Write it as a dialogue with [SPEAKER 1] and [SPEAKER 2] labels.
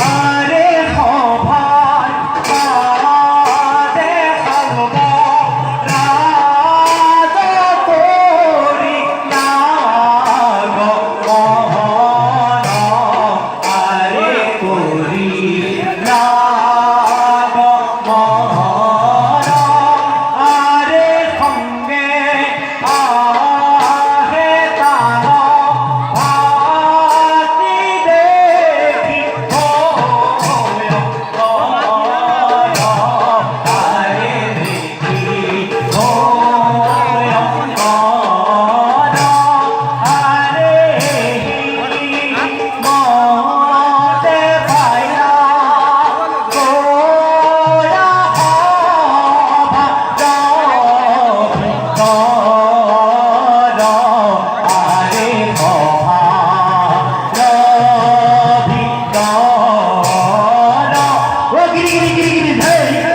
[SPEAKER 1] আরে ভাই আরে খালব রাজা তোরি নাগ মোহন আরে তোরি নাগ মোহন আরে সঙ্গে আহে তার ভাতি দেখি আরে দেখি আরে মতে পাইলা গোরা হবা আরে হবা ও গিরি গিরি গিরি গিরি